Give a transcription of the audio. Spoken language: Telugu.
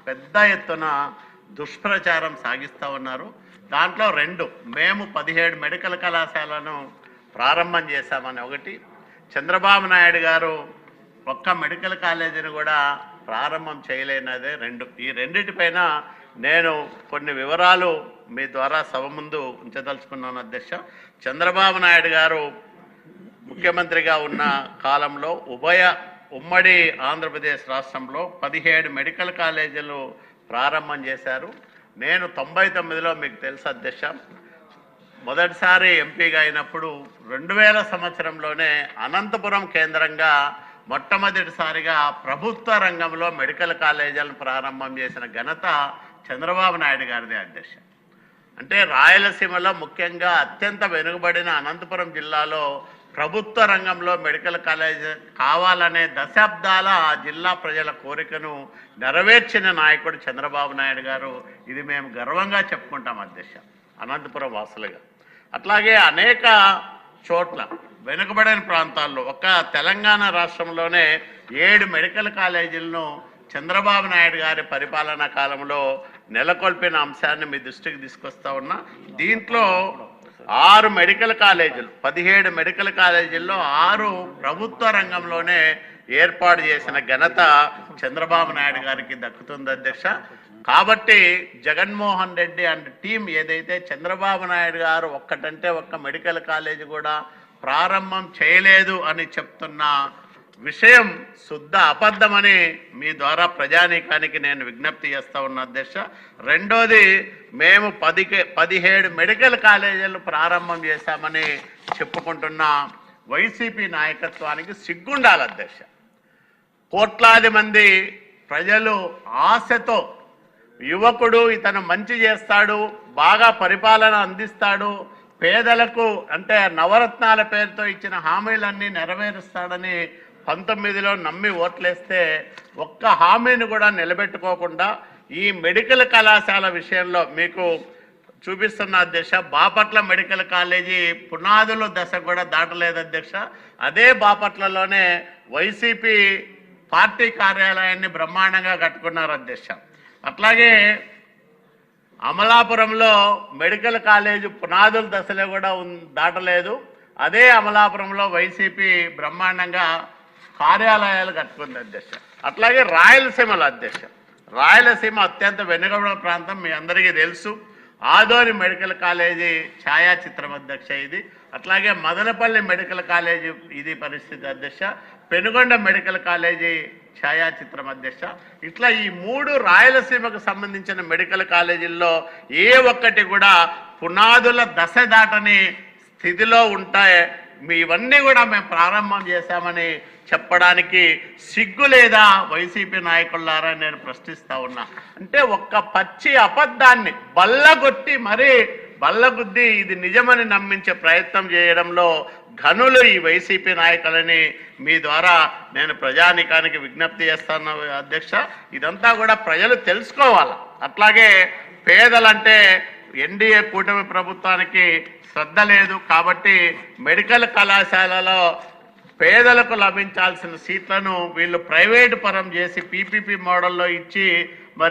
పెద్ద ఎత్తున దుష్ప్రచారం సాగిస్తూ ఉన్నారు. దాంట్లో రెండు, మేము 17 మెడికల్ కళాశాలను ప్రారంభం చేశామని ఒకటి, చంద్రబాబు నాయుడు గారు ఒక్క మెడికల్ కాలేజీని కూడా ప్రారంభం చేయలేనదే రెండు. ఈ రెండిటిపైన నేను కొన్ని వివరాలు మీ ద్వారా సభ ముందు ఉంచదలుచుకున్నాను అధ్యక్ష. చంద్రబాబు నాయుడు గారు ముఖ్యమంత్రిగా ఉన్న కాలంలో ఉమ్మడి ఆంధ్రప్రదేశ్ రాష్ట్రంలో 17 మెడికల్ కాలేజీలు ప్రారంభం చేశారు. నేను 99లో మీకు తెలుసు అధ్యక్ష, మొదటిసారి ఎంపీగా అయినప్పుడు 2000 సంవత్సరంలోనే అనంతపురం కేంద్రంగా మొట్టమొదటిసారిగా ప్రభుత్వ రంగంలో మెడికల్ కాలేజీలను ప్రారంభం చేసిన ఘనత చంద్రబాబు నాయుడు గారిదే అధ్యక్ష. అంటే రాయలసీమలో ముఖ్యంగా అత్యంత వెనుకబడిన అనంతపురం జిల్లాలో ప్రభుత్వ రంగంలో మెడికల్ కాలేజ్ కావాలనే దశాబ్దాల ఆ జిల్లా ప్రజల కోరికను నెరవేర్చిన నాయకుడు చంద్రబాబు నాయుడు గారు. ఇది మేము గర్వంగా చెప్పుకుంటాం అధ్యక్ష, అనంతపురం వాసులుగా. అట్లాగే అనేక చోట్ల వెనుకబడిన ప్రాంతాల్లో ఒక తెలంగాణ రాష్ట్రంలోనే 7 మెడికల్ కాలేజీలను చంద్రబాబు నాయుడు గారి పరిపాలనా కాలంలో నెలకొల్పిన అంశాన్ని మీ దృష్టికి తీసుకొస్తా ఉన్నా. దీంట్లో 6 మెడికల్ కాలేజీలు, 17 మెడికల్ కాలేజీల్లో 6 ప్రభుత్వ రంగంలోనే ఏర్పాటు చేసిన ఘనత చంద్రబాబు నాయుడు గారికి దక్కుతుంది అధ్యక్ష. కాబట్టి జగన్మోహన్ రెడ్డి అండ్ టీం ఏదైతే చంద్రబాబు నాయుడు గారు ఒక్కటంటే ఒక్క మెడికల్ కాలేజీ కూడా ప్రారంభం చేయలేదు అని చెప్తున్న విషయం శుద్ధ అబద్ధమని మీ ద్వారా ప్రజానీకానికి నేను విజ్ఞప్తి చేస్తా ఉన్నా అధ్యక్ష. రెండోది, మేము 17 మెడికల్ కాలేజీలు ప్రారంభం చేశామని చెప్పుకుంటున్న వైసీపీ నాయకత్వానికి సిగ్గుండాలి అధ్యక్ష. కోట్లాది మంది ప్రజలు ఆశతో, యువకుడు ఇతను మంచి చేస్తాడు, బాగా పరిపాలన అందిస్తాడు, పేదలకు అంటే నవరత్నాల పేరుతో ఇచ్చిన హామీలన్నీ నెరవేరుస్తాడని 19లో నమ్మి ఓట్లేస్తే ఒక్క హామీని కూడా నిలబెట్టుకోకుండా ఈ మెడికల్ కళాశాల విషయంలో మీకు చూపిస్తున్న అధ్యక్ష, బాపట్ల మెడికల్ కాలేజీ పునాదుల దశ కూడా దాటలేదు అధ్యక్ష. అదే బాపట్లలోనే వైసీపీ పార్టీ కార్యాలయాన్ని బ్రహ్మాండంగా కట్టుకున్నారు అధ్యక్ష. అట్లాగే అమలాపురంలో మెడికల్ కాలేజీ పునాదుల దశలో కూడా దాటలేదు. అదే అమలాపురంలో వైసీపీ బ్రహ్మాండంగా కార్యాలయాలు కట్టుకుంది అధ్యక్ష. అట్లాగే రాయలసీమలో అధ్యక్ష, రాయలసీమ అత్యంత వెనుకబడిన ప్రాంతం మీ అందరికీ తెలుసు. ఆదోని మెడికల్ కాలేజీ ఛాయాచిత్రం అధ్యక్ష ఇది. అట్లాగే మదనపల్లి మెడికల్ కాలేజీ ఇది పరిస్థితి అధ్యక్ష. పెనుగొండ మెడికల్ కాలేజీ ఛాయాచిత్రం అధ్యక్ష. ఇట్లా ఈ 3 రాయలసీమకు సంబంధించిన మెడికల్ కాలేజీల్లో ఏ ఒక్కటి కూడా పునాదుల దశ దాటని స్థితిలో ఉంటాయి. ఇవన్నీ కూడా మేము ప్రారంభం చేశామని చెప్పడానికి సిగ్గు లేదా వైసీపీ నాయకులారా నేను ప్రశ్నిస్తా ఉన్నా. అంటే ఒక్క పచ్చి అబద్ధాన్ని బల్లగొట్టి మరీ బల్లగుద్ది ఇది నిజమని నమ్మించే ప్రయత్నం చేయడంలో ఘనులు ఈ వైసీపీ నాయకులని మీ ద్వారా నేను ప్రజానీకానికి విజ్ఞప్తి చేస్తాను అధ్యక్ష. ఇదంతా కూడా ప్రజలు తెలుసుకోవాలి. అట్లాగే పేదలంటే ఎన్డీఏ కూటమి ప్రభుత్వానికి శ్రద్ధ లేదు కాబట్టి మెడికల్ కళాశాలలో పేదలకు లభించాల్సిన సీట్లను వీళ్ళు ప్రైవేటు పరం చేసి పీపీపీ మోడల్లో ఇచ్చి